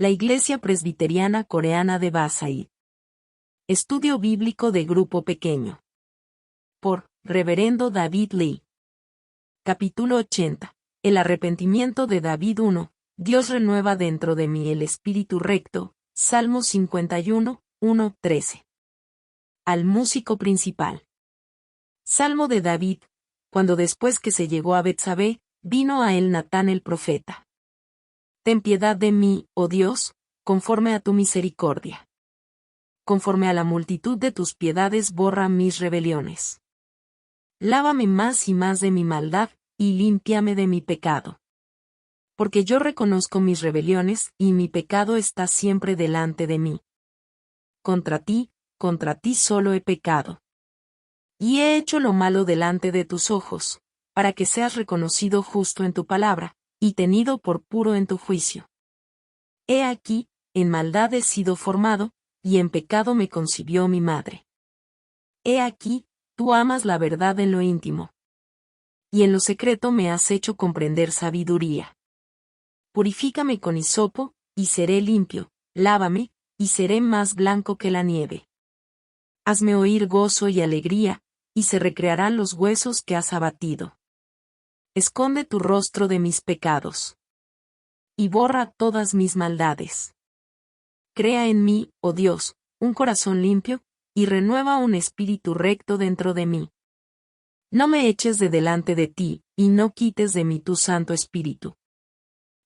La Iglesia Presbiteriana Coreana de Basaid. Estudio bíblico de grupo pequeño. Por Reverendo David Lee. Capítulo 80. El arrepentimiento de David 1. Dios renueva dentro de mí el espíritu recto. Salmo 51, 1, 13. Al músico principal. Salmo de David. Cuando después que se llegó a Betsabé, vino a él Natán el profeta. Ten piedad de mí, oh Dios, conforme a tu misericordia. Conforme a la multitud de tus piedades borra mis rebeliones. Lávame más y más de mi maldad, y límpiame de mi pecado. Porque yo reconozco mis rebeliones, y mi pecado está siempre delante de mí. Contra ti solo he pecado. Y he hecho lo malo delante de tus ojos, para que seas reconocido justo en tu palabra, y tenido por puro en tu juicio. He aquí, en maldad he sido formado, y en pecado me concibió mi madre. He aquí, tú amas la verdad en lo íntimo. Y en lo secreto me has hecho comprender sabiduría. Purifícame con hisopo, y seré limpio, lávame, y seré más blanco que la nieve. Hazme oír gozo y alegría, y se recrearán los huesos que has abatido. Esconde tu rostro de mis pecados. Y borra todas mis maldades. Crea en mí, oh Dios, un corazón limpio, y renueva un espíritu recto dentro de mí. No me eches de delante de ti, y no quites de mí tu santo espíritu.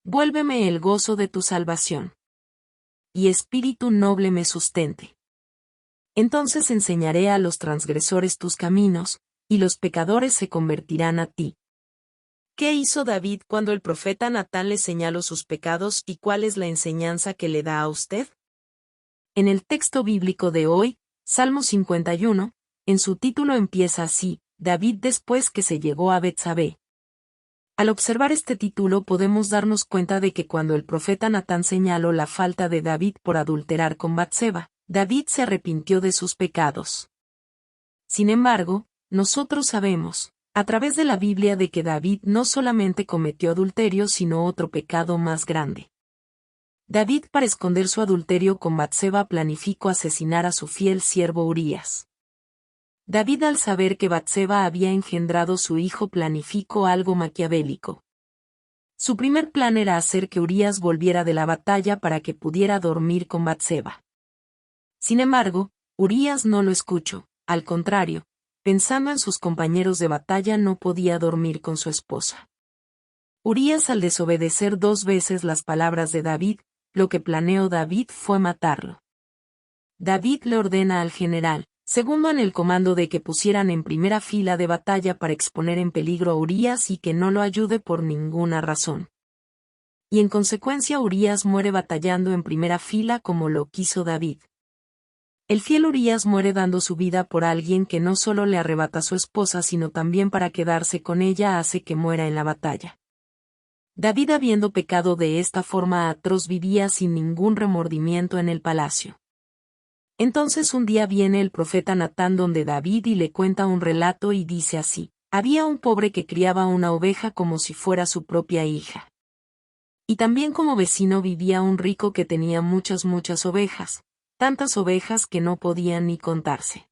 Vuélveme el gozo de tu salvación. Y espíritu noble me sustente. Entonces enseñaré a los transgresores tus caminos, y los pecadores se convertirán a ti. ¿Qué hizo David cuando el profeta Natán le señaló sus pecados y cuál es la enseñanza que le da a usted? En el texto bíblico de hoy, Salmo 51, en su título empieza así, David después que se llegó a Betsabé. Al observar este título podemos darnos cuenta de que cuando el profeta Natán señaló la falta de David por adulterar con Batseba, David se arrepintió de sus pecados. Sin embargo, nosotros sabemos, a través de la Biblia, de que David no solamente cometió adulterio sino otro pecado más grande. David, para esconder su adulterio con Batseba, planificó asesinar a su fiel siervo Urías. David, al saber que Batseba había engendrado su hijo, planificó algo maquiavélico. Su primer plan era hacer que Urías volviera de la batalla para que pudiera dormir con Batseba. Sin embargo, Urías no lo escuchó, al contrario, pensando en sus compañeros de batalla no podía dormir con su esposa. Urías, al desobedecer 2 veces las palabras de David, lo que planeó David fue matarlo. David le ordena al general, segundo en el comando, de que pusieran en primera fila de batalla para exponer en peligro a Urías y que no lo ayude por ninguna razón. Y en consecuencia Urías muere batallando en primera fila como lo quiso David. El fiel Urías muere dando su vida por alguien que no solo le arrebata a su esposa sino también para quedarse con ella hace que muera en la batalla. David, habiendo pecado de esta forma atroz, vivía sin ningún remordimiento en el palacio. Entonces un día viene el profeta Natán donde David y le cuenta un relato y dice así: había un pobre que criaba una oveja como si fuera su propia hija. Y también como vecino vivía un rico que tenía muchas ovejas, tantas ovejas que no podían ni contarse.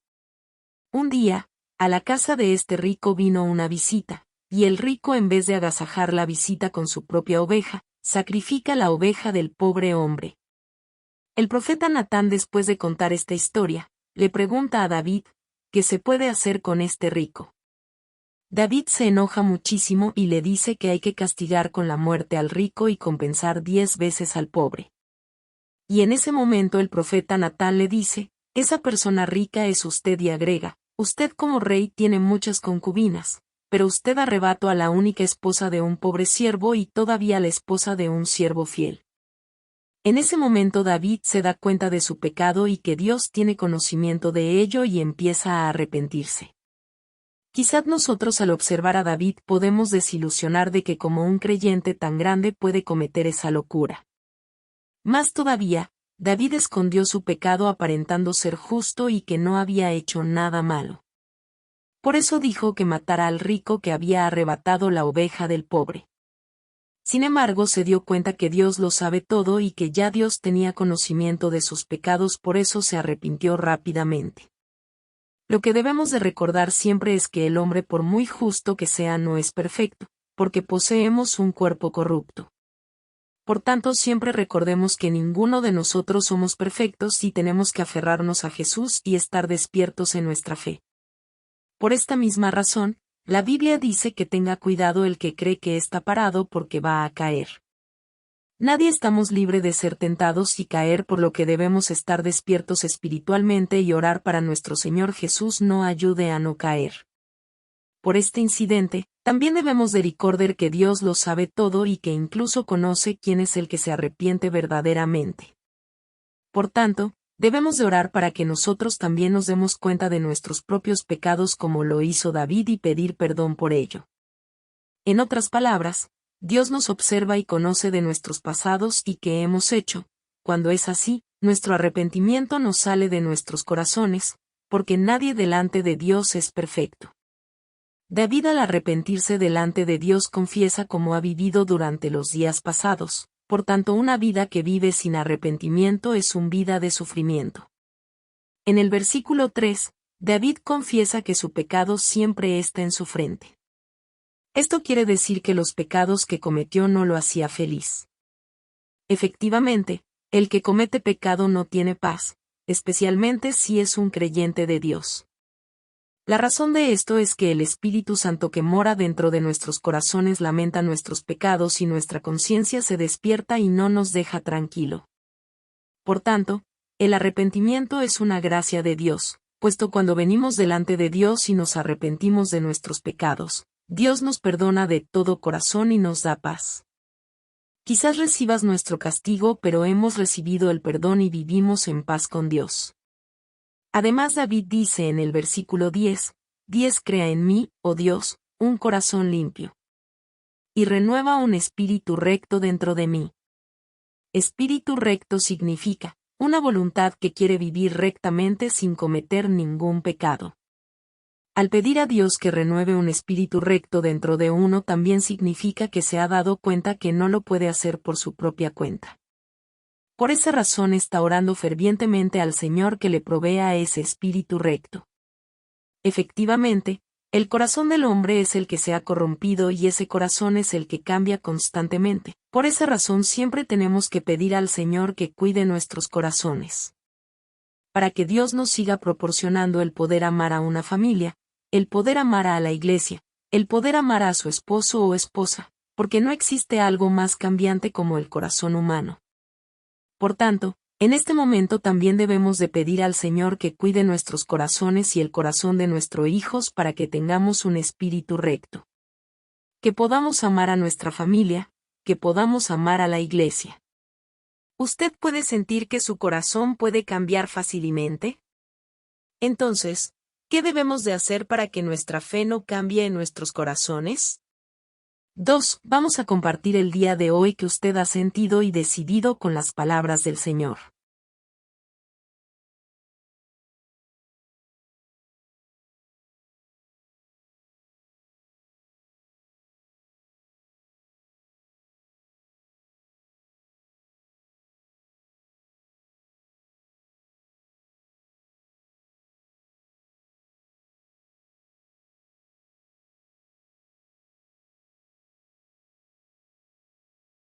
Un día, a la casa de este rico vino una visita, y el rico, en vez de agasajar la visita con su propia oveja, sacrifica la oveja del pobre hombre. El profeta Natán, después de contar esta historia, le pregunta a David, ¿qué se puede hacer con este rico? David se enoja muchísimo y le dice que hay que castigar con la muerte al rico y compensar 10 veces al pobre. Y en ese momento el profeta Natán le dice, esa persona rica es usted, y agrega, usted como rey tiene muchas concubinas, pero usted arrebató a la única esposa de un pobre siervo y todavía la esposa de un siervo fiel. En ese momento David se da cuenta de su pecado y que Dios tiene conocimiento de ello y empieza a arrepentirse. Quizás nosotros, al observar a David, podemos desilusionar de que como un creyente tan grande puede cometer esa locura. Más todavía, David escondió su pecado aparentando ser justo y que no había hecho nada malo. Por eso dijo que matara al rico que había arrebatado la oveja del pobre. Sin embargo, se dio cuenta que Dios lo sabe todo y que ya Dios tenía conocimiento de sus pecados, por eso se arrepintió rápidamente. Lo que debemos de recordar siempre es que el hombre, por muy justo que sea, no es perfecto, porque poseemos un cuerpo corrupto. Por tanto, siempre recordemos que ninguno de nosotros somos perfectos y tenemos que aferrarnos a Jesús y estar despiertos en nuestra fe. Por esta misma razón, la Biblia dice que tenga cuidado el que cree que está parado porque va a caer. Nadie estamos libre de ser tentados y caer, por lo que debemos estar despiertos espiritualmente y orar para nuestro Señor Jesús nos ayude a no caer. Por este incidente, también debemos de recordar que Dios lo sabe todo y que incluso conoce quién es el que se arrepiente verdaderamente. Por tanto, debemos de orar para que nosotros también nos demos cuenta de nuestros propios pecados como lo hizo David y pedir perdón por ello. En otras palabras, Dios nos observa y conoce de nuestros pasados y qué hemos hecho. Cuando es así, nuestro arrepentimiento nos sale de nuestros corazones, porque nadie delante de Dios es perfecto. David, al arrepentirse delante de Dios, confiesa cómo ha vivido durante los días pasados. Por tanto, una vida que vive sin arrepentimiento es una vida de sufrimiento. En el versículo 3, David confiesa que su pecado siempre está en su frente. Esto quiere decir que los pecados que cometió no lo hacía feliz. Efectivamente, el que comete pecado no tiene paz, especialmente si es un creyente de Dios. La razón de esto es que el Espíritu Santo que mora dentro de nuestros corazones lamenta nuestros pecados y nuestra conciencia se despierta y no nos deja tranquilo. Por tanto, el arrepentimiento es una gracia de Dios, puesto cuando venimos delante de Dios y nos arrepentimos de nuestros pecados, Dios nos perdona de todo corazón y nos da paz. Quizás recibas nuestro castigo, pero hemos recibido el perdón y vivimos en paz con Dios. Además, David dice en el versículo 10, crea en mí, oh Dios, un corazón limpio. Y renueva un espíritu recto dentro de mí. Espíritu recto significa una voluntad que quiere vivir rectamente sin cometer ningún pecado. Al pedir a Dios que renueve un espíritu recto dentro de uno también significa que se ha dado cuenta que no lo puede hacer por su propia cuenta. Por esa razón está orando fervientemente al Señor que le provea ese espíritu recto. Efectivamente, el corazón del hombre es el que se ha corrompido y ese corazón es el que cambia constantemente. Por esa razón siempre tenemos que pedir al Señor que cuide nuestros corazones. Para que Dios nos siga proporcionando el poder amar a una familia, el poder amar a la iglesia, el poder amar a su esposo o esposa, porque no existe algo más cambiante como el corazón humano. Por tanto, en este momento también debemos de pedir al Señor que cuide nuestros corazones y el corazón de nuestros hijos para que tengamos un espíritu recto. Que podamos amar a nuestra familia, que podamos amar a la iglesia. ¿Usted puede sentir que su corazón puede cambiar fácilmente? Entonces, ¿qué debemos de hacer para que nuestra fe no cambie en nuestros corazones? 2. Vamos a compartir el día de hoy que usted ha sentido y decidido con las palabras del Señor.